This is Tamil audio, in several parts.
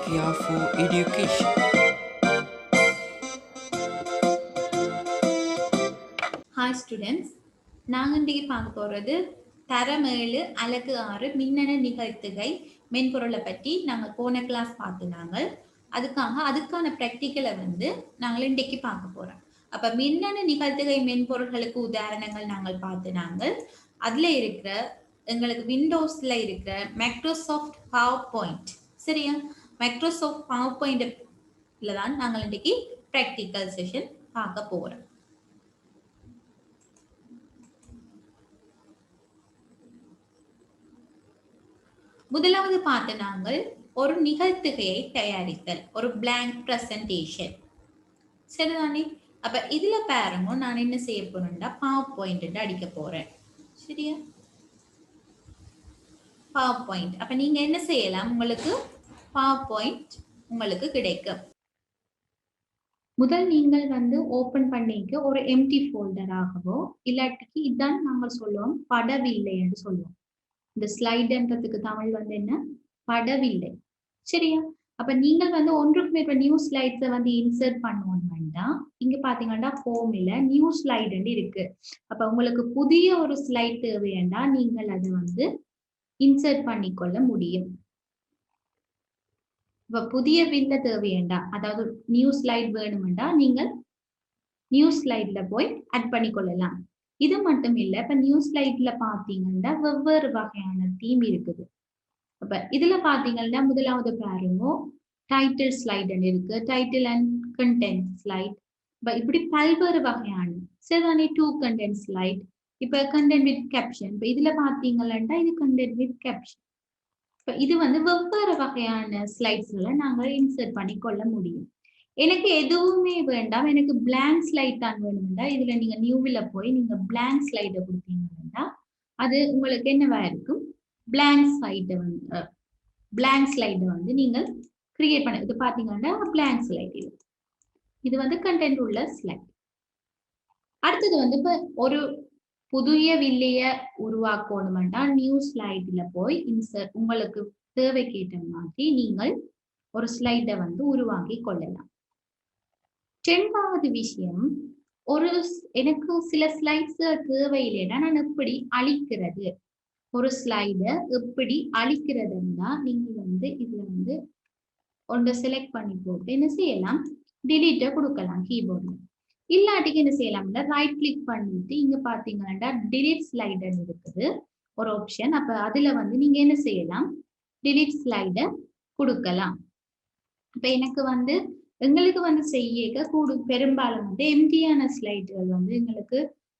Care for Education. Hi students, நாங்கள் இன்றைக்கி பார்க்க போகிறது தரம் 7 அலகு 6 மின்னணு நிகழ்த்துகை மென்பொருளை பற்றி நாங்கள் போன கிளாஸ் பார்த்துனாங்க. அதுக்கான ப்ராக்டிக்கலை நாங்கள் இன்றைக்கு பார்க்க போகிறோம். அப்போ மின்னணு நிகழ்த்துகை மென்பொருள்களுக்கு உதாரணங்கள் நாங்கள் பார்த்துனாங்க. அதில் இருக்கிற எங்களுக்கு விண்டோஸில் இருக்கிற மைக்ரோசாஃப்ட் பவர் பாயிண்ட், சரியா? மைக்ரோசாஃப்ட் பவர் பாயிண்டில் தான் நாங்கள் இன்றைக்கி ப்ராக்டிக்கல் செஷன் பார்க்க போகிறோம். முதலாவது பார்த்த நாங்கள் ஒரு நிகழ்த்துகையை தயாரித்தல், ஒரு பிளாங்க் பிரசன்டேஷன், சரிதானே? அப்ப இதுல பாருங்க, நான் என்ன செய்ய போறேன்டா பவர் பாயிண்ட் அடிக்க போறேன், சரியா? Power point. அப்ப நீங்க என்ன செய்யலாம், உங்களுக்கு பவர் பாயிண்ட் உங்களுக்கு கிடைக்கும். முதல் நீங்கள் ஓபன் பண்ணிக்க ஒரு எம்டி ஃபோல்டராகவோ இல்லாட்டிக்கு இதான் நாங்கள் சொல்லுவோம் படவில்லை என்று சொல்லுவோம். இந்த ஸ்லைடுன்றதுக்கு தமிழ் என்ன, படவில்லை, சரியா? அப்ப நீங்கள் ஒன்றுக்கு மேற்பட்ட நியூ ஸ்லைட்ஸை இன்சர்ட் பண்ணணும் வேண்டாம். இங்க பாத்தீங்கன்னா ஹோம்ல நியூ ஸ்லைடு இருக்கு. அப்ப உங்களுக்கு புதிய ஒரு ஸ்லைட் தேவையாண்டா நீங்கள் அதை இன்சர்ட் பண்ணிக்கொள்ள முடியும். இப்ப புதிய வில்ல தேவையாண்டா, அதாவது நியூ ஸ்லைட் வேணுமெண்டா நீங்கள் நியூ ஸ்லைட்ல போய் ஆட் பண்ணிக்கொள்ளலாம். இது மட்டும் இல்ல, இப்ப நியூ ஸ்லைட்ல பாத்தீங்கன்னா வெவ்வேறு வகையான தீம் இருக்குது. அப்ப இதுல பாத்தீங்கன்னா முதலாவது பாருங்க, டைட்டில் ஸ்லைடு இருக்கு, டைட்டில் அண்ட் கண்டென்ட் ஸ்லைட். இப்படி பல்வேறு வகையான, சரிதானே? டூ கண்டென்ட் ஸ்லைட், இப்ப கண்டென்ட் வித் கேப்ஷன். இப்ப இதுல பாத்தீங்கன்னா இது கண்டென்ட் வித் கேப்ஷன். இப்ப இது வெவ்வேறு வகையான ஸ்லைட்ஸ்ல நாங்க இன்சர்ட் பண்ணி கொள்ள முடியும். எனக்கு எதுவுமே வேண்டாம், எனக்கு பிளாங்க் ஸ்லைட் தான் வேணும்னா இதுல நீங்க நியூவில போய் நீங்க பிளாங்க் ஸ்லைட கொடுத்தீங்கன்னா அது உங்களுக்கு என்னவா இருக்கும், பிளாங்க் ஸ்லைட நீங்கள் கிரியேட் பண்ண. இது பாத்தீங்கன்னா பிளாங்க் ஸ்லைட், இது கண்டென்ட் உள்ள ஸ்லைட். அடுத்தது இப்ப ஒரு புதிய வில்லைய உருவாக்கணும்னா நியூ ஸ்லைட்ல போய் இன்சர்ட், உங்களுக்கு தேவைக்கேற்ற மாதிரி நீங்கள் ஒரு ஸ்லைடை உருவாக்கி கொள்ளலாம். 2வது விஷயம், எனக்கு சில ஸ்லைட்ஸ் தேவையில்லைன்னா நான் எப்படி அழிக்கிறது, ஒரு ஸ்லைட எப்படி அழிக்கிறதுன்னா நீங்க இதுல ஒன்றை செலக்ட் பண்ணி போட்டு என்ன செய்யலாம், டிலீட்ட கொடுக்கலாம் கீபோர்ட்ல. இல்லாட்டிக்கு என்ன செய்யலாம்னா ரைட் கிளிக் பண்ணிட்டு இங்க பாத்தீங்கன்னா டிலீட் ஸ்லைடர் இருக்குது ஒரு ஆப்ஷன். அப்ப அதுல நீங்க என்ன செய்யலாம், டிலீட் ஸ்லைட கொடுக்கலாம். இப்ப எனக்கு எங்களுக்கு செய்ய பெரும்பாலும் எம்டியான ஸ்லைடுகள் எங்களுக்கு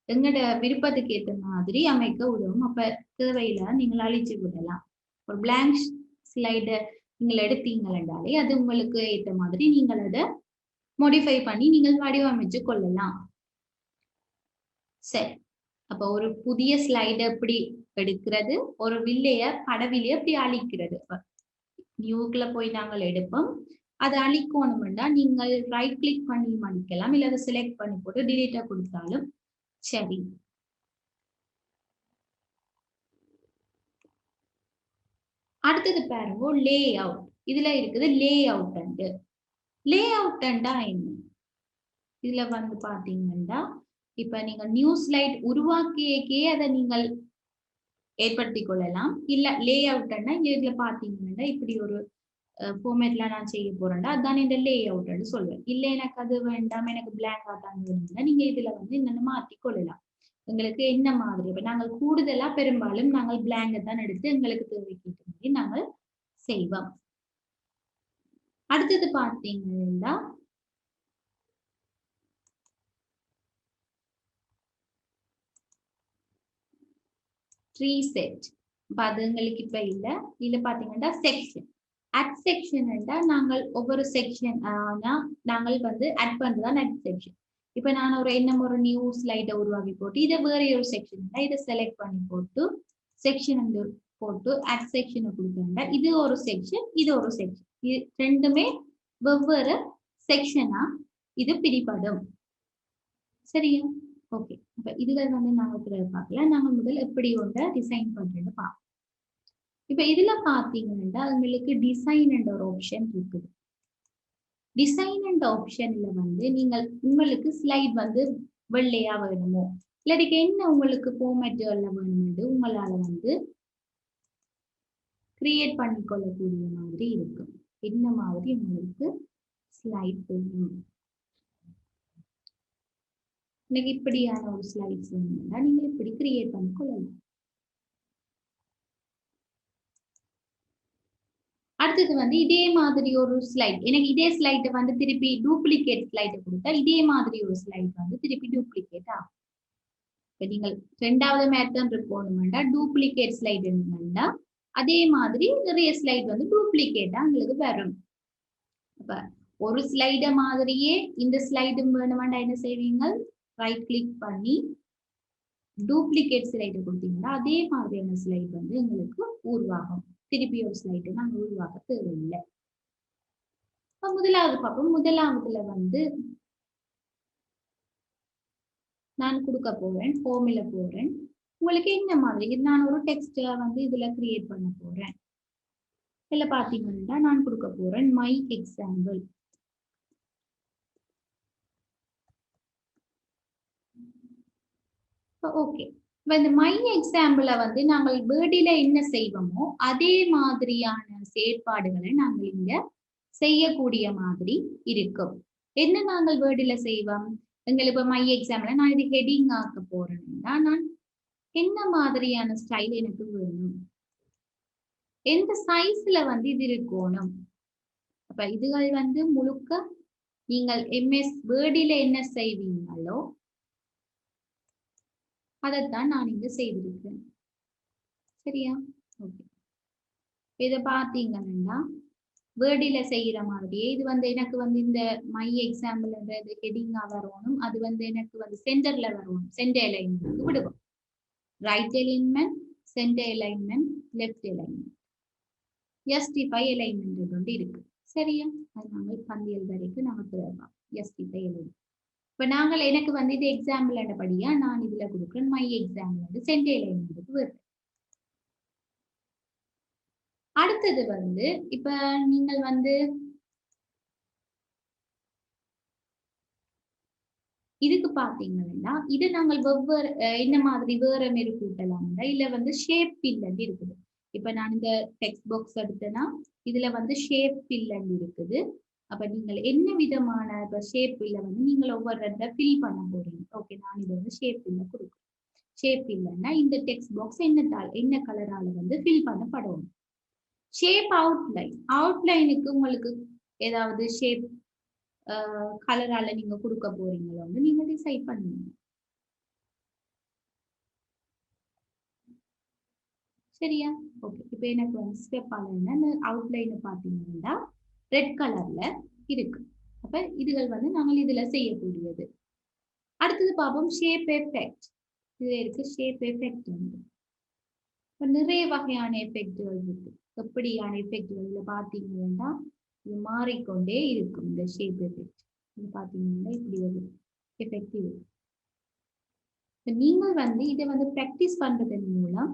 எங்களோட விருப்பத்துக்கு ஏற்ற மாதிரி அமைக்க உதவும். அப்ப தேவையில்லை நீங்கள் அழிச்சு விடலாம். ஒரு பிளாங்க் ஸ்லைட நீங்கள் எடுத்தீங்கன்னாலே அது உங்களுக்கு ஏற்ற மாதிரி நீங்கள் அதை மோடிஃபை பண்ணி நீங்கள் வடிவமைச்சு கொள்ளலாம். சரி, அப்ப ஒரு புதிய ஸ்லைட எப்படி எடுக்கிறது, ஒரு படவில்லைய எப்படி அழிக்கிறது. நியூக்குள்ள போய் நாங்கள் எடுப்போம். அதை அழிக்கணும்னா நீங்கள் ரைட் கிளிக் பண்ணி அழிக்கலாம், இல்ல அதை செலக்ட் பண்ணி போட்டு டிலீட்டா கொடுத்தாலும் சரி. அடுத்தது பாருங்க, லே அவுட். இதுல இருக்குது லே அவுட். லே அவுட்ண்டா என்ன, இதுல பாத்தீங்கன்னா இப்ப நீங்க நியூ ஸ்லைட் உருவாக்கியே அதை நீங்கள் ஏற்படுத்தி கொள்ளலாம். இல்ல லே அவுட்னா இதுல பாத்தீங்கன்னா இப்படி ஒரு ஃபார்மேட்ல நான் செய்ய போறேன்டா அதான் இந்த லே அவுட்னு சொல்வேன். இல்ல எனக்கு அது வேண்டாம், எனக்கு பிளாங்கா தான் வேணும்னா நீங்க இதுல என்னென்ன மாற்றி கொள்ளலாம். எங்களுக்கு என்ன மாதிரி, இப்ப நாங்கள் கூடுதலா பெரும்பாலும் நாங்கள் பிளாங்க தான் எடுத்து எங்களுக்கு தேவைக்கேற்ற மாதிரி நாங்கள் செய்வோம். அடுத்தது பார்த்தீங்கன்னா ரீசெட். அது எங்களுக்கு இப்ப இல்ல பாத்தீங்கன்னா செக்ஷன். அட் செக்ஷன் நாங்கள் ஒவ்வொரு செக்ஷன் நாங்கள் அட் பண்றதுதான் அட் செக்ஷன். இப்ப நான் ஒரு நியூ ஸ்லைட உருவாக்கி போட்டு இதை வேற ஒரு செக்ஷன் இதை செலக்ட் பண்ணி போட்டு செக்ஷன் போட்டு அட் செக்ஷனை கொடுத்தா இது ஒரு செக்ஷன், இது ஒரு செக்ஷன், இது ரெண்டுமே வெவ்வேறு செக்ஷனா இது பிரிப்படும். சரியா? ஓகே, அப்ப இதுல நாங்க பார்க்கலாம். நாங்க முதல் எப்படி ஒன்றை டிசைன் பண்றது பார்ப்போம். இப்ப இதுல பாத்தீங்கன்னா உங்களுக்கு டிசைன் என்ற ஒரு ஆப்ஷன் இருக்குது. டிசைன் என்ற ஆப்ஷன்ல வந்து நீங்கள் உங்களுக்கு ஸ்லைட் வந்து வெள்ளையா வேணுமோ இல்லாட்டிக்கு என்ன உங்களுக்கு ஃபார்மேட்டுகள்ல வேணுமென்று உங்களால வந்து கிரியேட் பண்ணிக்கொள்ளக்கூடிய மாதிரி இருக்கும். என்ன மாதிரி உங்களுக்கு ஸ்லைட் வேணும், எனக்கு இப்படியான ஒரு ஸ்லைட்ஸ் வேணும்னா நீங்க இப்படி கிரியேட் பண்ணிக்கொள்ளலாம். அடுத்தது வந்து இதே மாதிரி ஒரு ஸ்லைட், எனக்கு இதே ஸ்லைட்டை வந்து திருப்பி டூப்ளிகேட் ஸ்லைட்டை கொடுத்தா இதே மாதிரி ஒரு ஸ்லைட் வந்து திருப்பி டூப்ளிகேட் ஆகும். இப்ப நீங்கள் ரெண்டாவது மேத்தன் இருக்கணும்னா டூப்ளிகேட் ஸ்லைட் என்னன்னா அதே மாதிரி நிறைய ஸ்லைட் வந்து டூப்ளிகேட்டா உங்களுக்கு வரும். அப்ப ஒரு ஸ்லைட மாதிரியே இந்த ஸ்லைடும் வேணுமெண்டா என்ன செய்வீங்க, ரைட் கிளிக் பண்ணி டூப்ளிகேட் ஸ்லைடு கொடுத்தீங்கன்னா அதே மாதிரியான ஸ்லைட் வந்து உங்களுக்கு உருவாகும். திருப்பி ஒரு ஸ்லைடு நாங்கள் உருவாக்க தேவையில்லை. இப்ப முதலாவது பார்ப்போம். முதலாவதுல வந்து நான் கொடுக்க போறேன், ஃபார்முல போறேன். உங்களுக்கு என்ன மாதிரி நான் ஒரு டெக்ஸ்ட் வந்து இதுல கிரியேட் பண்ண போறேன். இதுல பாத்தீங்கன்னா நான் கொடுக்க போறேன் மை எக்ஸாம்பிள். ஓகே, இப்ப இந்த மை எக்ஸாம்பிள வந்து நாங்கள் வேர்டில என்ன செய்வோமோ அதே மாதிரியான செயற்பாடுகளை நாங்கள் இங்க செய்யக்கூடிய மாதிரி இருக்கும். என்ன நாங்கள் வேர்டில செய்வோம், எங்களுக்கு இப்ப மை எக்ஸாம்பிள் நான் இது ஹெட்டிங் ஆக்க போறேன்னா நான் என்ன மாதிரியான ஸ்டைல் எனக்கு வேணும், எந்த சைஸ்ல வந்து இது இருக்கணும். அப்ப இதுகள் வந்து முழுக்க நீங்கள் எம்எஸ் வேர்டில என்ன செய்வீங்களோ அதைத்தான் நான் இங்க செய்திருக்கிறேன். சரியா? ஓகே, இதை பார்த்தீங்கன்னா வேர்டில செய்யற மாதிரியே இது வந்து எனக்கு வந்து இந்த மை எக்ஸாம்பிள்ன்றது ஹெட்டிங்கா வரணும். அது வந்து எனக்கு வந்து சென்டர்ல வரணும். சென்டர் அலைன்மெண்ட் விடுவோம். Right alignment, centre alignment, left alignment, justify alignment வந்து இருக்கு. சரியா? அது நாங்கள் பந்தியல் வரைக்கும் நாங்கள் போயிடலாம். Justify alignment. இப்ப நாங்கள் எனக்கு வந்து இது எக்ஸாம்பிள் படியா நான் இதுல கொடுக்குறேன் மை எக்ஸாம்பிள் வந்து சென்டர் அலைன்மெண்ட்டுக்கு வருது. அடுத்தது வந்து இப்ப நீங்கள் வந்து இதுக்கு பாத்தீங்கன்னா இது நாங்கள் வெவ்வேறு என்ன மாதிரி வேற மாரி கூட்டலாம் இல்ல வந்து ஷேப் பில்லன் இருக்குது. இப்ப நான் இந்த டெக்ஸ்ட் பாக்ஸ் எடுத்தேன்னா இதுல வந்து ஷேப் பில்லன் இருக்குது. அப்ப நீங்கள் என்ன விதமான இப்ப ஷேப் பில்ல வந்து நீங்கள் ஒவ்வொரு இடத்துல ஃபில் பண்ண போறீங்க. ஓகே, நான் இது வந்து ஷேப் பில்ல கொடுக்குறேன். ஷேப் இல்லைன்னா இந்த டெக்ஸ்ட் பாக்ஸ் என்ன கலரால வந்து ஃபில் பண்ணப்படும். ஷேப் அவுட்லைன், அவுட்லைனுக்கு உங்களுக்கு ஏதாவது ஷேப் கலரால நீங்க கொடுக்க போறீங்களோ வந்து நீங்க டிசைட் பண்ணுவீங்க. சரியா? ஓகே, இப்போ எனக்கு வந்து ஸ்டெப் ஆன அவுட்லைன் பாத்தீங்கன்னா ரெட் கலர்ல இருக்கு. அப்ப இதுகள் வந்து நாங்கள் இதுல செய்யக்கூடியது. அடுத்தது பார்ப்போம் ஷேப் எஃபெக்ட். இதுல இருக்கு ஷேப் எஃபெக்ட் வந்து நிறைய வகையான எஃபெக்ட்கள் இருக்கு. எப்படியான எஃபெக்ட்கள் பாத்தீங்கன்னா இது மாறிக்கொண்டே இருக்கும். இந்த ஷேப் எஃபெக்ட் இது பாத்தீங்கன்னா இப்படி ஒரு எஃபெக்ட் இருக்கு. நீங்கள் வந்து இதை வந்து பிராக்டிஸ் பண்றதன் மூலம்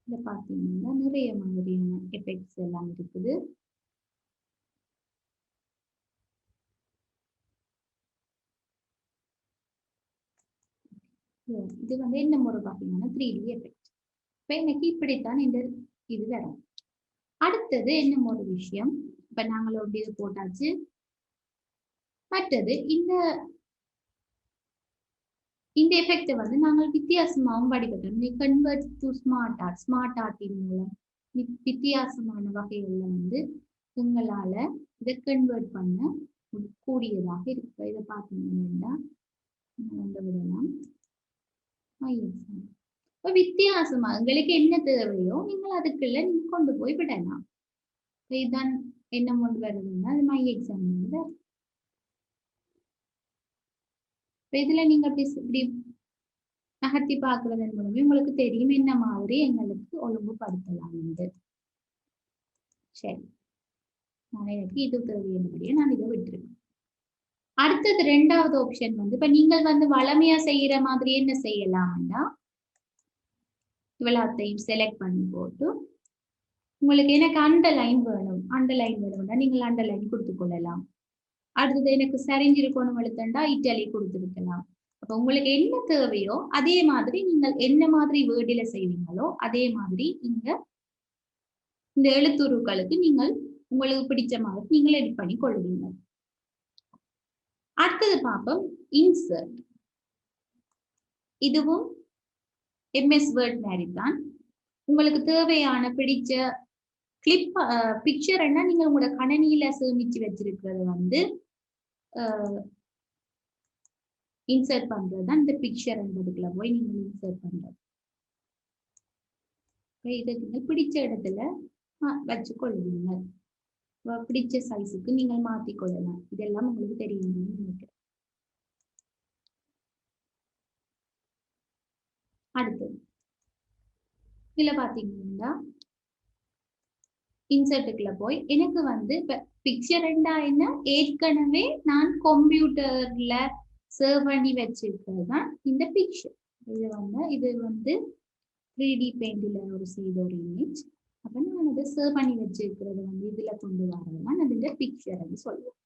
இதை பாத்தீங்கன்னா நிறைய மாதிரியான எஃபெக்ட்ஸ் எல்லாம் இருக்குது. இது வந்து என்ன ஒரு வகையான 3D எஃபெக்ட். இப்ப எனக்கு இப்படித்தான் இந்த இது வரும். அடுத்தது என்ன ஒரு விஷயம், இப்ப நாங்களோட இது போட்டாச்சு. மற்றது இந்த எஃபெக்ட் வந்து நாங்கள் வித்தியாசமாகவும் வடிவட்டோம். Convert to smart art, smart ஆர்ட்டின் மூலம் வித்தியாசமான வகைகள்ல வந்து உங்களால இதை கன்வெர்ட் பண்ண கூடியதாக இருக்கு. இதை பார்த்தீங்கன்னா விடலாம். வித்தியாசமா உங்களுக்கு என்ன தேவையோ நீங்கள் அதுக்குள்ள நீங்க கொண்டு போய் விடலாம். இதுதான் என்ன கொண்டு வருதுன்னா அது மை எக்ஸாம்பிள். இதுல நீங்க இப்படி நகர்த்தி பார்க்கறதன் மூலமே உங்களுக்கு தெரியும் என்ன மாதிரி எங்களுக்கு ஒழுங்குபடுத்தலாம் என்று. சரி, நான் எனக்கு இது தேவையின்படியே நான் இதை விட்டுருக்கேன். அடுத்தது ரெண்டாவது ஆப்ஷன் வந்து இப்ப நீங்கள் வந்து வளமையா செய்யற மாதிரி என்ன செய்யலாம்னா இவ்வளோத்தையும் செலக்ட் பண்ணி போட்டு உங்களுக்கு எனக்கு அண்டர்லைன் வேணும்னா நீங்கள் அண்டர்லைன் கொடுத்துக் கொள்ளலாம். அடுத்தது எனக்கு சரிஞ்சிருக்கணும் எழுத்தண்டா இட்டாலி கொடுத்துருக்கலாம். அப்ப உங்களுக்கு என்ன தேவையோ அதே மாதிரி நீங்கள் என்ன மாதிரி வேர்டில செய்வீங்களோ அதே மாதிரி இங்க இந்த எழுத்துருக்களுக்கு நீங்கள் உங்களுக்கு பிடிச்ச மாதிரி நீங்கள் எடிட் பண்ணி கொள்வீங்க. அடுத்தது பார்ப்போம் இன்சர்ட். இதுவும் எம்எஸ் வேர்ட் மாதிரி தான். உங்களுக்கு தேவையான பிடிச்ச கிளிப் பிக்சர் என்ன நீங்க உங்களோட கணினியில சேமிச்சு வச்சிருக்கிறது வந்து இன்சர்ட் பண்றது தான் இந்த பிக்சர் என்பதுக்குள்ள போய் நீங்க இன்சர்ட் பண்றது. இதை நீங்க பிடிச்ச இடத்துல வச்சு கொள்வீங்க. பிடிச்ச சைஸுக்கு நீங்கள் மாற்றிக் கொள்ளலாம். இதெல்லாம் உங்களுக்கு தெரியும் நினைக்கிறேன். அடுத்தது இதுல பாத்தீங்கன்னா இன்சர்ட்டுக்குள்ள போய் எனக்கு வந்து பிக்சர் என்ன ஏற்கனவே நான் கம்ப்யூட்டர்ல சேவ் பண்ணி வச்சிருக்கிறது தான் இந்த பிக்சர். இது வந்து 3D பெயிண்ட்ல ஒரு செய்த ஒரு இமேஜ். அப்ப நான் அதை சேவ் பண்ணி வச்சிருக்கிறது வந்து இதுல கொண்டு வரதான் அது இந்த பிக்சர் சொல்லுவோம்.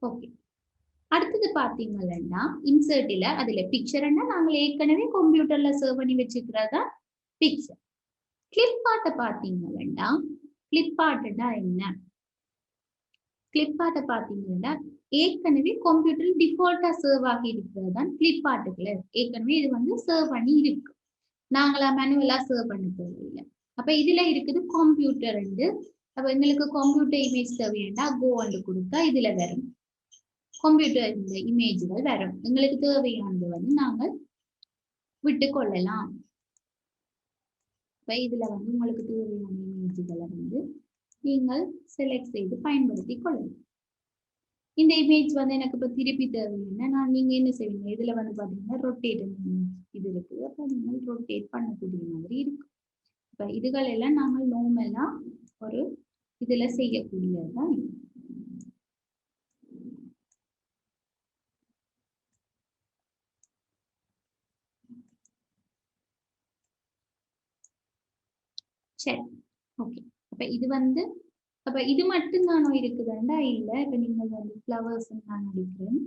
ஓகே, அடுத்தது பாத்தீங்கன்னா இன்சர்ட்ல அதுல பிக்சர் என்ன நாங்கள் ஏற்கனவே கம்ப்யூட்டர்ல சேவ் பண்ணி வச்சிருக்கிறதா பிக்சர். கிளிப் ஆர்ட்டை பாத்தீங்கன்னா கிளிப் ஆர்ட்னா என்ன? கிளிப் ஆர்ட்டை பாத்தீங்கன்னா ஏற்கனவே கம்ப்யூட்டர் டிஃபால்ட்டா சேவ் ஆகி இருக்கிறது தான் கிளிப் ஆர்ட்டுக்குள்ள ஏற்கனவே இது வந்து சேவ் பண்ணி இருக்கு. நாங்களா மேனுவலா சேவ் பண்ண தேவையில்லை. அப்ப இதுல இருக்குது கம்ப்யூட்டர். அப்ப எங்களுக்கு கம்ப்யூட்டர் இமேஜ் தேவையா கோ வந்து கொடுத்தா இதுல வரும் கம்ப்யூட்டர் இந்த இமேஜ்கள் வரும். எங்களுக்கு தேவையானது வந்து நாங்கள் விட்டு கொள்ளலாம். இதுல வந்து உங்களுக்கு தேவையான இமேஜ்களை வந்து நீங்கள் செலக்ட் செய்து பயன்படுத்தி கொள்ளலாம். இந்த இமேஜ் வந்து எனக்கு இப்ப திருப்பி தேவைன்னா நான் நீங்க என்ன செய்வீங்க, இதுல வந்து பாத்தீங்கன்னா ரொட்டேட் இது இருக்கு. அப்ப நீங்கள் ரொட்டேட் பண்ணக்கூடிய மாதிரி இருக்கு. இப்ப இதுகள் எல்லாம் நாங்கள் நார்மலா ஒரு இதுல செய்யக்கூடியதுதான். சரி, ஓகே. அப்ப இது வந்து அப்ப இது மட்டும் தானோ இருக்குதுண்டா இல்ல. இப்ப நீங்க வந்து ஃப்ளவர்ஸ் நான் அடிக்கிறேன்.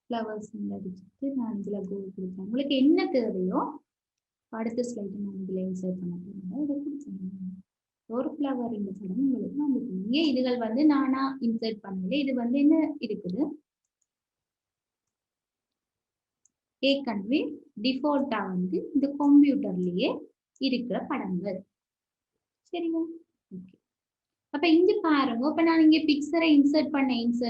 ஃப்ளவர்ஸ் அடிச்சுட்டு நான் இதுல கோ கொடுப்பேன். உங்களுக்கு என்ன தேவையோ அடுத்த ஸ்லைட் நான் இதுல இன்சர்ட் பண்ண போறேன். இதை கொடுத்துருங்க. ஒரு ஃப்ளவர் இந்த படம் உங்களுக்கு வந்து இதுகள் வந்து நானா இன்சர்ட் பண்ணல. இது வந்து என்ன இருக்குது ஏற்கனவே டிஃபால்ட்டா வந்து இந்த கம்ப்யூட்டர்லயே இருக்கிற படங்கள். சரியா? ஓகே. அப்ப இங்க பாருங்க, இப்ப நான் இங்க பிக்சரை இன்சர்ட் பண்ண இங்க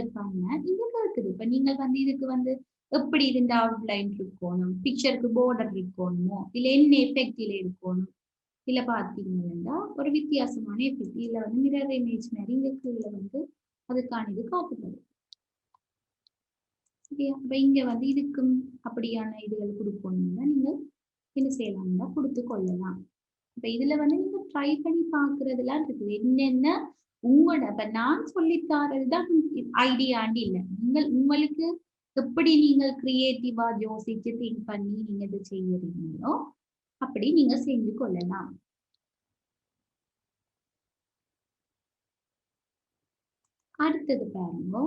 இருக்குது. இப்ப நீங்க வந்து இதுக்கு வந்து எப்படி இதுஇந்த அவுட்லைன் இருக்கணும், பிக்சருக்கு பார்டர் இருக்கணுமோ இல்ல என்ன எஃபெக்ட்ல இருக்கணும் இல்ல பாத்தீங்கன்னா ஒரு வித்தியாசமான எஃபெக்ட் இல்ல வந்து மிரர் இமேஜ் மாதிரி இங்க கீழே வந்து அதுக்கான இது காட்டுறது. அப்ப இங்க வந்து இதுக்கும் அப்படியான இதுகள் கொடுக்கணும்னா நீங்க என்ன செய்யலாம்னா கொடுத்து கொள்ளலாம். இப்ப இதுல வந்து நீங்க ட்ரை பண்ணி பாக்குறதுலாம் இருக்குது. என்னென்ன உங்களோட இப்ப நான் சொல்லித்தாரதுதான் ஐடியாண்டி இல்லை. உங்களுக்கு எப்படி நீங்கள் கிரியேட்டிவா யோசிச்சு திங்க் பண்ணி நீங்க இதை செய்யறீங்களோ அப்படி நீங்க செஞ்சு கொள்ளலாம். அடுத்தது பாருங்க,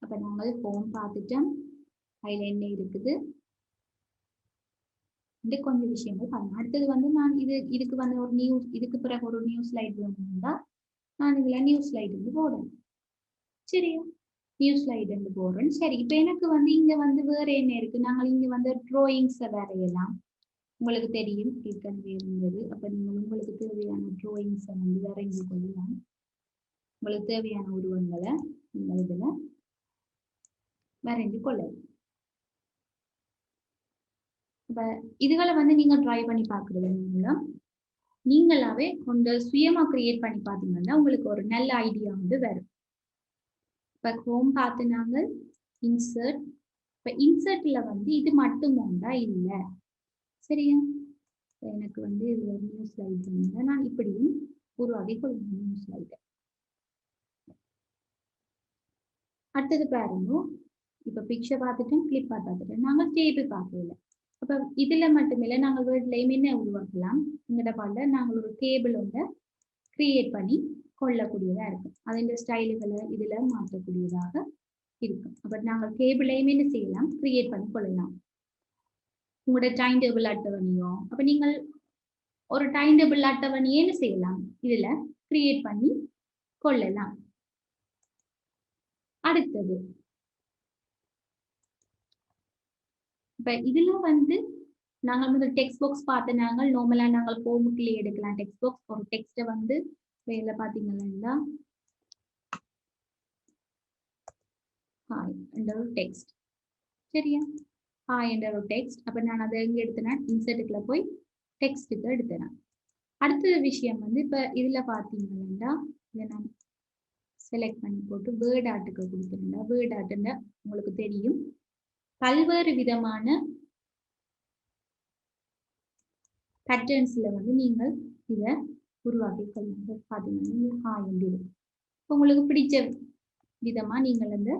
அப்ப நாங்கள் ஹோம் பார்த்துட்டோம். அதுல என்ன இருக்குது இந்த கொஞ்சம் விஷயங்கள் பண்ணலாம். அடுத்தது வந்து நான் இதுக்கு வந்து ஒரு நியூஸ் இதுக்கு பிறகு ஒரு நியூஸ் ஸ்லைட் வேணும்னா நான் இதுல நியூஸ் ஸ்லைட் வந்து போடுறேன். சரியா? நியூஸ் ஸ்லைட் வந்து போடுறேன். சரி, இப்ப எனக்கு வந்து இங்க வந்து வேற என்ன இருக்கு, நாங்கள் இங்க வந்து ட்ராயிங்ஸை வரையலாம். உங்களுக்கு தெரியும் ஏற்கனவே இருந்தது. அப்ப நீங்கள் உங்களுக்கு தேவையான ட்ராயிங்ஸை வந்து வரைஞ்சு கொள்ளலாம். உங்களுக்கு தேவையான உருவங்களை நீங்கள் இதுல வரைஞ்சு கொள்ளலாம். இப்ப இதுகளை வந்து நீங்க ட்ரை பண்ணி பாக்குறது மூலம் நீங்களாவே கொஞ்சம் சுயமா கிரியேட் பண்ணி பாத்தீங்கன்னா உங்களுக்கு ஒரு நல்ல ஐடியா வந்து வரும். இப்ப ஹோம் பார்த்து நாங்கள் இன்சர்ட். இப்ப இன்சர்ட்ல வந்து இது மட்டும் உண்டா இல்ல. சரியா? எனக்கு வந்து இது ஒரு நியூ ஸ்லைட் வந்து நான் இப்படியும் உருவாக்கி கொள்ளுங்க நியூ ஸ்லைட். அடுத்தது பாருங்க, இப்ப பிக்சர் பார்த்துட்டோம், கிளிப் பார்த்துட்டோம், நாங்கள் டேபிள் பார்க்கல. அப்ப இதுல மட்டுமில்லை, நாங்கள் வேர்ட்லையும் என்ன உருவாக்கலாம், எங்கட பாடல நாங்கள் ஒரு டேபிள் ஒன்றை கிரியேட் பண்ணி கொள்ளக்கூடியதா இருக்கும். அதன் ஸ்டைலுகளை இதுல மாற்றக்கூடியதாக இருக்கும். அப்ப நாங்கள் டேபிளையும் என்ன செய்யலாம், கிரியேட் பண்ணி கொள்ளலாம். உங்களோட டைம் டேபிள் அட்டவணையோ, அப்ப நீங்கள் ஒரு டைம் டேபிள் அட்டவணையே என்ன செய்யலாம், இதுல கிரியேட் பண்ணி கொள்ளலாம். அடுத்தது இப்ப இதுல வந்து நாங்கள் வந்து டெக்ஸ்ட் பாக்ஸ் பார்த்து நாங்கள் நார்மலா நாங்கள் ஹோமுக்குள்ளே எடுக்கலாம். டெக்ஸ்ட் பாக்ஸ் ஒரு டெக்ஸ்ட வந்து வேலை பார்த்தீங்கன்னா ஹாய் என்ற ஒரு டெக்ஸ்ட், சரியா, ஹாய் என்ற ஒரு டெக்ஸ்ட். அப்ப நான் அதை எங்க எடுத்தேன், இன்சர்ட்டுக்குள்ள போய் டெக்ஸ்ட்டுக்கு எடுத்தேன். அடுத்த விஷயம் வந்து இப்ப இதுல பாத்தீங்கன்னா இதை நான் செலக்ட் பண்ணி போட்டு வேர்ட் ஆர்ட்டுக்கு கொடுத்துருந்தா, வேர்ட் ஆர்ட்டுன்னா உங்களுக்கு தெரியும் பல்வேறு விதமான பேட்டர்ன்ஸ்ல வந்து நீங்கள் இதை உருவாக்கி கொள்ளுங்க. பாத்தீங்கன்னா ஹாய் என்று உங்களுக்கு பிடிச்ச விதமா நீங்கள் அந்த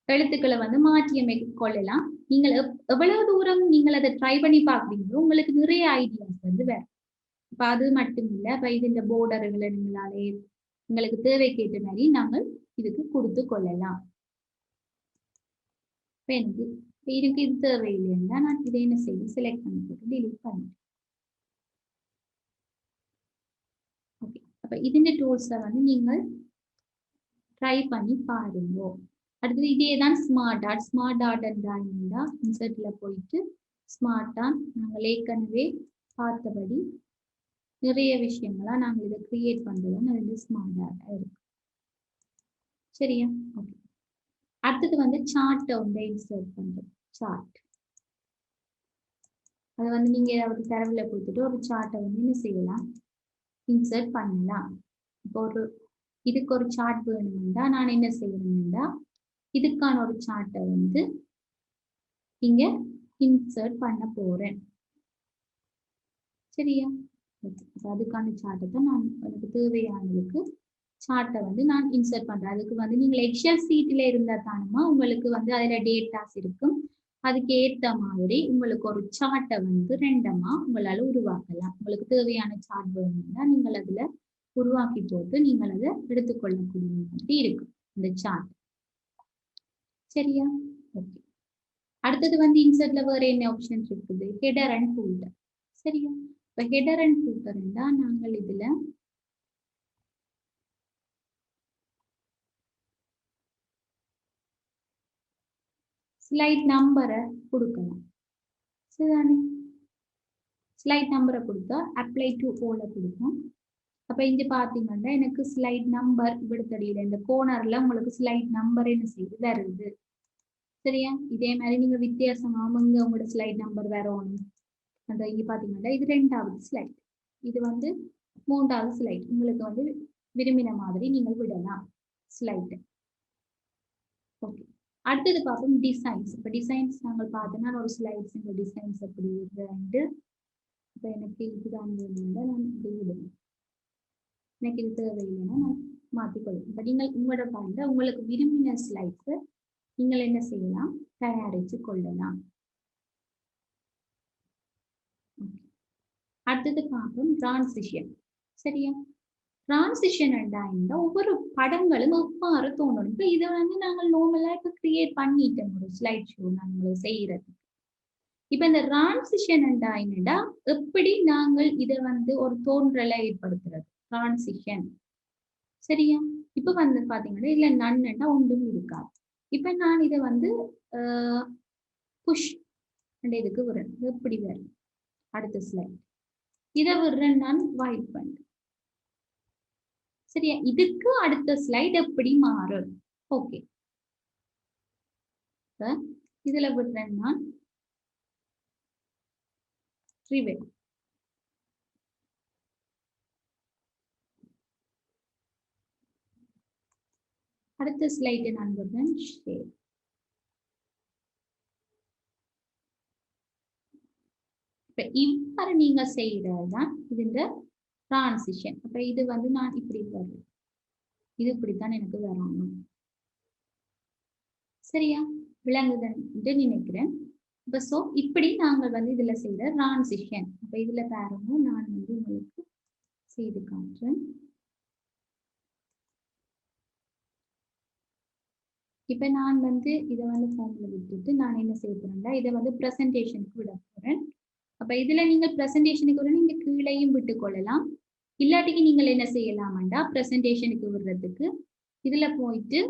எழுத்துக்களை வந்து மாற்றி அமைக்க கொள்ளலாம். நீங்கள் எவ்வளவு தூரம் நீங்கள் அதை ட்ரை பண்ணி பார்க்குறீங்களோ உங்களுக்கு நிறைய ஐடியாஸ் வந்து வேற. இப்ப அது மட்டும் இல்லை, இப்ப இது இந்த போர்டர்களை நீங்களாலே உங்களுக்கு தேவைக்கேற்ற மாதிரி நாங்கள் இதுக்கு கொடுத்து கொள்ளலாம். இப்ப எனக்கு இதுக்கு இது தேவையில்லைன்னா நான் இதை என்ன செய்ய, செலக்ட் பண்ணி போட்டு டிலீட் பண்ணிட்டேன். ஓகே, அப்ப இதுஇந்த டூல்ஸை வந்து நீங்கள் ட்ரை பண்ணி பாருங்க. அடுத்தது இதே தான் ஸ்மார்ட் ஆர்ட். ஸ்மார்ட் ஆர்ட் என்றா இன்சர்ட்ல போயிட்டு ஸ்மார்ட் ஆர்ட் நாங்கள் ஏற்கனவே பார்த்தபடி நிறைய விஷயங்களா நாங்கள் இதை கிரியேட் பண்றதுன்னு அது ஸ்மார்ட் ஆர்ட் இருக்கு, சரியா. ஓகே, அடுத்தது வந்து சார்ட்டை வந்து இன்சர்ட் பண்றது. சார்ட் அதை வந்து நீங்க ஏதாவது தரவுல கொடுத்துட்டு ஒரு சார்ட்டை வந்து என்ன செய்யலாம், இன்சர்ட் பண்ணலாம். இப்போ ஒரு இதுக்கு ஒரு சார்ட் வேணும்னா நான் என்ன செய்யணும்னா இதுக்கான ஒரு சார்ட்டை வந்து இங்க இன்சர்ட் பண்ண போறேன், சரியா. அதுக்கான சார்ட்டை தான் நான் எனக்கு தேவையானதுக்கு சார்ட்டை வந்து நான் இன்சர்ட் பண்றேன். அதுக்கு வந்து நீங்கள் எக்ஸல் சீட்ல இருந்தா தானுமா உங்களுக்கு வந்து அதுல டேட்டாஸ் இருக்கும். அதுக்கு ஏற்ற மாதிரி உங்களுக்கு ஒரு சார்ட்டை வந்து ரெண்டமா உங்களால உருவாக்கலாம். உங்களுக்கு தேவையான சார்ட் வேணும்னா நீங்கள் அதுல உருவாக்கி போட்டு நீங்கள் அதை எடுத்துக்கொள்ளக்கூடிய மாதிரி இருக்கும் இந்த சார்ட், சரியா. ஓகே, அடுத்தது வந்து இன்சர்ட்ல வேற என்ன ஆப்ஷன் இருக்குது, ஹெடர் அண்ட் ஃபூட்டர், சரியா. இப்ப ஹெடர் அண்ட் ஃபூட்டர் தான் நாங்கள் இதுல ஸ்லைட் நம்பரை கொடுக்கலாம், சரிதானே. ஸ்லைட் நம்பரை கொடுத்தா அப்ளை டு ஓல கொடுக்கும். அப்ப இங்க பாத்தீங்கன்னா எனக்கு ஸ்லைட் நம்பர் விடுதடியில இந்த கோர்னர்ல உங்களுக்கு ஸ்லைட் நம்பர் என்ன செய்து வருது, சரியா. இதே மாதிரி நீங்க வித்தியாசமா இங்க உங்களோட ஸ்லைட் நம்பர் வரணும். அந்த இங்க பாத்தீங்கன்னா இது 2வது ஸ்லைட், இது வந்து 3வது ஸ்லைட். உங்களுக்கு வந்து விரும்பின மாதிரி நீங்கள் விடலாம் ஸ்லைட். ஓகே, அடுத்தது பார்ப்போம் டிசைன்ஸ். இப்ப டிசைன்ஸ் நாங்கள் பார்த்தோம்னா ஒரு ஸ்லைட்ஸ் இந்த டிசைன்ஸ் எப்படி இருக்கு. இப்ப எனக்கு இதுதான் வேணும்னா நான் இப்படி விடுவேன், எனக்கு இது தேவையில்லைன்னா நான் மாற்றிக்கொள்ளும். இப்ப நீங்கள் உங்களோட பாருங்க உங்களுக்கு விரும்பின ஸ்லைட்ஸ் நீங்கள் என்ன செய்யலாம், தயாரிச்சு கொள்ளலாம். அடுத்தது பார்ப்போம் டிரான்சிஷன், சரியா. டிரான்சிஷன் இருந்தா ஒவ்வொரு படங்களும் எவ்வாறு தோன்றணும். இப்ப இதை வந்து நாங்கள் நார்மலா இப்ப கிரியேட் பண்ணிட்டோம் ஒரு ஸ்லைட் ஷோ நாங்கள் செய்யறது. இப்ப இந்த டிரான்சிஷன் என்னடா எப்படி நாங்கள் இதை வந்து ஒரு தோன்றலை ஏற்படுத்துறது, டிரான்சிஷன், சரியா. இப்ப வந்து பாத்தீங்கன்னா இதுல நன்னா ஒன்றும் இருக்காது. இப்ப நான் இதை வந்து புஷ் இதுக்கு விடுறேன், எப்படி வரும் அடுத்த ஸ்லைட் இதை விடுறேன் நான் வைட் பண்றேன், சரியா. இதுக்கு அடுத்த ஸ்லைட் எப்படி மாறும், ஓகே. இதுல விடுறேன் நான் ரிவெட். அடுத்த ஸ்லைட் நான் விடுறேன் ஷேர். இப்ப இவ்வாறு நீங்க செய்யறதுதான் இது இந்த டிரான்சிஷன். அப்ப இது வந்து நான் இப்படி வருது, இது இப்படித்தான் எனக்கு வரணும், சரியா? விளங்குதுன்னு நினைக்கிறேன். இப்ப சோ இப்படி நாங்கள் வந்து இதுல செய்த டிரான்சிஷன். அப்ப இதுல பாருங்க நான் வந்து உங்களுக்கு செய்து காட்டுறேன். இப்ப நான் வந்து இத வந்து ஃபார்ம்ல விட்டுட்டு நான் என்ன செய்ய போறேன்னா, இத வந்து பிரசன்டேஷனுக்கு விட போறேன். அப்ப இதுல நீங்க பிரசன்டேஷனுக்கு விட நீங்க கீழேயும் விட்டுக் கொள்ளலாம். இல்லாட்டிக்கு நீங்கள் என்ன செய்யலாம்டா பிரசன்டேஷனுக்கு விடுறதுக்கு இதுல போயிட்டு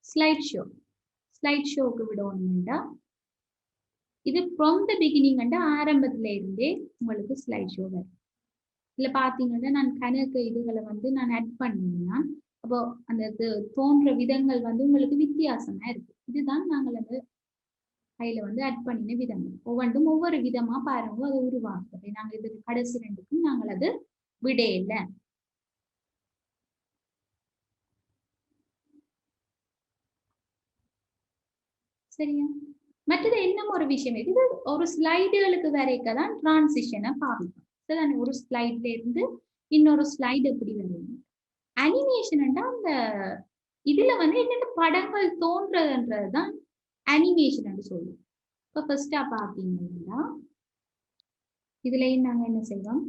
ஸ்லைட் ஷோக்கு விடணும்டா இது ஃப்ரம் த பிகினிங் ஆரம்பத்துல இருந்தே உங்களுக்கு ஸ்லைட் ஷோ வரும். இதுல பாத்தீங்கன்னா நான் கணக்கு இதுகளை வந்து நான் ஆட் பண்ணீங்கன்னா அப்போ அந்த தோன்ற விதங்கள் வந்து உங்களுக்கு வித்தியாசமா இருக்கு. இதுதான் நாங்கள் அந்த அதுல வந்து ஆட் பண்ணின விதங்கள் ஒவ்வொன்றும் ஒவ்வொரு விதமா பாருங்க அதை உருவாக்குறது. நாங்க இதுக்கு கடைசி ரெண்டுக்கும் நாங்கள் அது விடையில சரியா? மற்றது என்ன ஒரு விஷயம் இது ஒரு ஸ்லைடுகளுக்கு வரைக்கதான் டிரான்சிஷனை பாவிக்கும். ஒரு ஸ்லைட்ல இருந்து இன்னொரு ஸ்லைடு எப்படி வரும். அனிமேஷன் அந்த இதுல வந்து என்னென்ன படங்கள் தோன்றதுன்றதுதான் அனிமேஷன் சொல்லுவோம். இப்ப ஃபர்ஸ்டா பாத்தீங்கன்னா இதுலயும் நாங்க என்ன செய்வோம்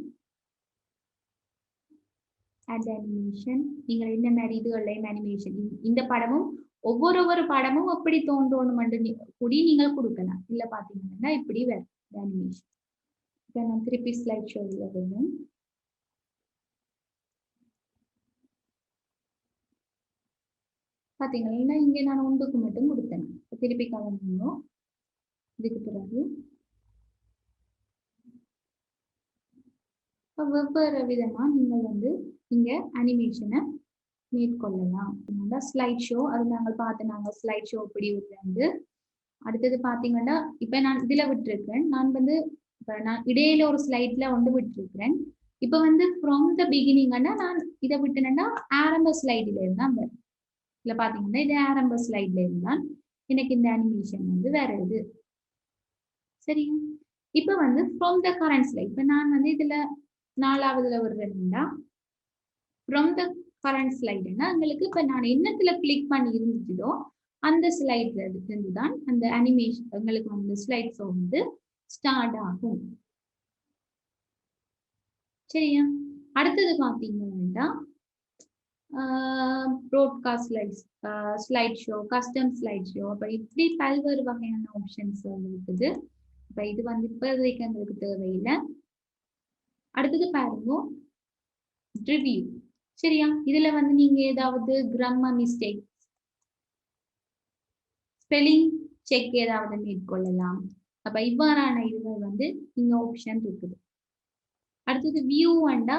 அட் அனிமேஷன் நீங்க என்ன மாதிரி இதுகள்லையும் அனிமேஷன் இந்த படமும் ஒவ்வொரு படமும் எப்படி தோன்றணும் கூடி நீங்கள் கொடுக்கலாம். இல்ல பாத்தீங்கன்னா இப்படி வரும் அனிமேஷன். இப்ப நான் திருப்பி ஸ்லைட் ஷோல வருவேன். பாத்தீங்கன்னா இங்க நான் ஒன்றுக்கு மட்டும் கொடுத்தேன். திருப்பி கவனிக்கணும். இதுக்கு பிறகு வெவ்வேறு விதமா நீங்கள் வந்து இங்க அனிமேஷனை மேற்கொள்ளலாம். ஸ்லைட் ஷோ அது நாங்கள் ஸ்லைட் ஷோ இப்படி வந்து அடுத்தது பாத்தீங்கன்னா இப்ப நான் இதுல விட்டுருக்கேன். நான் வந்து நான் இடையில ஒரு ஸ்லைட்ல வந்து விட்டுருக்கிறேன். இப்ப வந்து ஃப்ரம் த பிகினிங்கன்னா நான் இதை விட்டுனேன்னா ஆரம்ப ஸ்லைட்ல இருந்தான் வரும். இதுல பாத்தீங்கன்னா இது ஆரம்ப ஸ்லைட்ல இருந்தான் எனக்கு இந்த அனிமேஷன் வந்து வேற இது சரியா? இப்ப வந்து ஃப்ரம் த கரண்ட் ஸ்லைட் இப்ப நான் வந்து இதுல 4வதுல விடுறேன்னா ஃப்ரம் த கரண்ட் ஸ்லைடுன்னா உங்களுக்கு இப்ப நான் என்னத்துல கிளிக் பண்ணி இருந்துச்சதோ அந்த ஸ்லைட்ல இருந்துதான் அந்த அனிமேஷன் உங்களுக்கு வந்து ஸ்லைட்ஸ் வந்து ஸ்டார்ட் ஆகும். சரியா? அடுத்தது பாத்தீங்கன்னா broadcast slide show custom slide show அப்ப இப்படி பல்வேறு வகையான ஆப்ஷன்ஸ் இருக்குது. இப்ப இது வந்து இப்போதைக்கு எங்களுக்கு தேவையில்லை. அடுத்தது பாருங்க ரிவ்யூ. சரியா? இதுல வந்து நீங்க ஏதாவது கிராமர் மிஸ்டேக் ஸ்பெல்லிங் செக் ஏதாவது மேற்கொள்ளலாம். அப்ப இவ்வாறான இதுகள் வந்து இங்க ஆப்ஷன் இருக்குது. அடுத்தது வியூ வேண்டா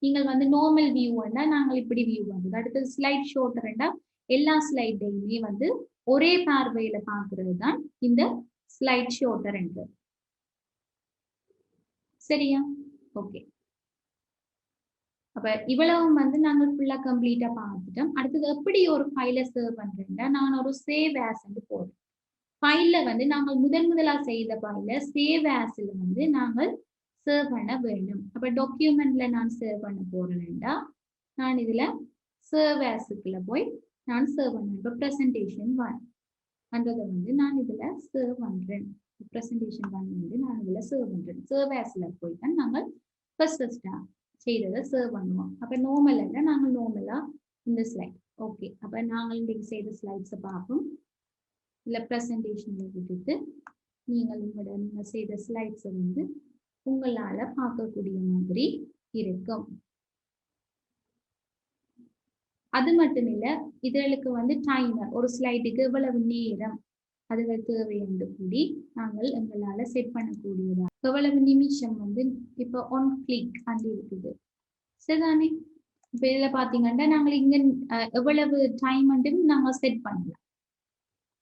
நீங்கள் வந்து நார்மல் வியூ வேண்டா நாங்கள் இப்படி வியூ வந்தது. அடுத்தது ஸ்லைட் ஷோட்டர்ண்டா எல்லா ஸ்லைடையுமே வந்து ஒரே பார்வையில பாக்குறது தான் இந்த ஸ்லைட் ஷோட்டர் என்று. சரியா? ஓகே. அப்ப இவ்வளவும் வந்து நாங்க ஃபுல்லா கம்ப்ளீட்டா பார்த்துட்டோம். அடுத்தது எப்படி ஒரு ஃபைலை சேவ் பண்றேன்னா நான் ஒரு சேவ் ஆஸ் போடுறேன். ஃபைல்ல வந்து நாங்கள் முதலா செய்த ஃபைல சேவ் ஆஸ்ல வந்து நாங்கள் சேவ் பண்ண வேண்டும். அப்ப டாக்குமெண்ட்ல நான் சேவ் பண்ண போறேன்டா நான் இதுல சேவ் ஆஸ்க்குள்ள போய் நான் சேவ் பண்ணேன். இப்ப பிரசன்டேஷன் 1 அன்றதை வந்து நான் இதுல சேவ் பண்றேன். பிரசன்டேஷன் 1 வந்து நான் இதுல சேவ் பண்றேன். சேவ் ஆஸ்ல போய் தான் நாங்கள் ஃபர்ஸ்டா செய்ததை சேவ் பண்ணுவோம். அப்ப நார்மல்ல நாங்கள் நார்மலா இந்த ஸ்லைட் ஓகே. அப்ப நாங்கள் இன்றைக்கு செய்த ஸ்லைட்ஸை பார்ப்போம். இல்ல பிரசன்டேஷன்ல விட்டுட்டு நீங்க செய்த ஸ்லைட்ஸை வந்து உங்களால பார்க்கக்கூடிய மாதிரி இருக்கும். அது மட்டும் இல்ல இதற்கு வந்து டைமர் ஒரு ஸ்லைடுக்கு எவ்வளவு நேரம் அதுகள் தேவை என்று கூடி நாங்கள் எங்களால செட் பண்ணக்கூடியதா எவ்வளவு நிமிஷம் வந்து இப்ப ஒன் கிளிக் அது இருக்குது. சரிதானே? இப்ப இதுல பாத்தீங்கன்னா நாங்கள் இங்க எவ்வளவு டைம் வந்து நாங்க செட் பண்ணலாம்.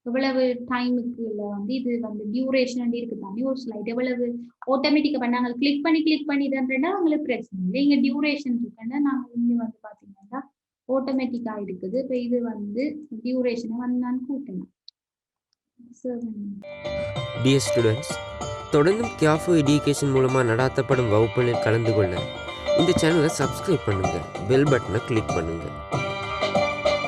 எவ்வளவு டைமுக்கு வந்து இது வந்து டியூரேஷன் இருக்கு தானே ஒரு ஸ்லைட் எவ்வளவு ஆட்டோமேட்டிக்கா நாங்கள் கிளிக் பண்ணி இதுன்றா உங்களுக்கு பிரச்சனை இல்லை. இங்க டியூரேஷன் இருக்குன்னா நாங்க இங்க வந்து பாத்தீங்கன்னா ஆட்டோமேட்டிக்கா இருக்குது. இப்ப இது வந்து டியூரேஷனை வந்து நான் கூட்டணும். டியர் ஸ்டூடெண்ட்ஸ், தொடர்ந்தும் கியாஃபோ எஜுகேஷன் மூலமா நடாத்தப்படும் வகுப்புகளில் கலந்து கொள்ள இந்த சேனலை சப்ஸ்கிரைப் பண்ணுங்க, பெல் பட்டனை கிளிக் பண்ணுங்க.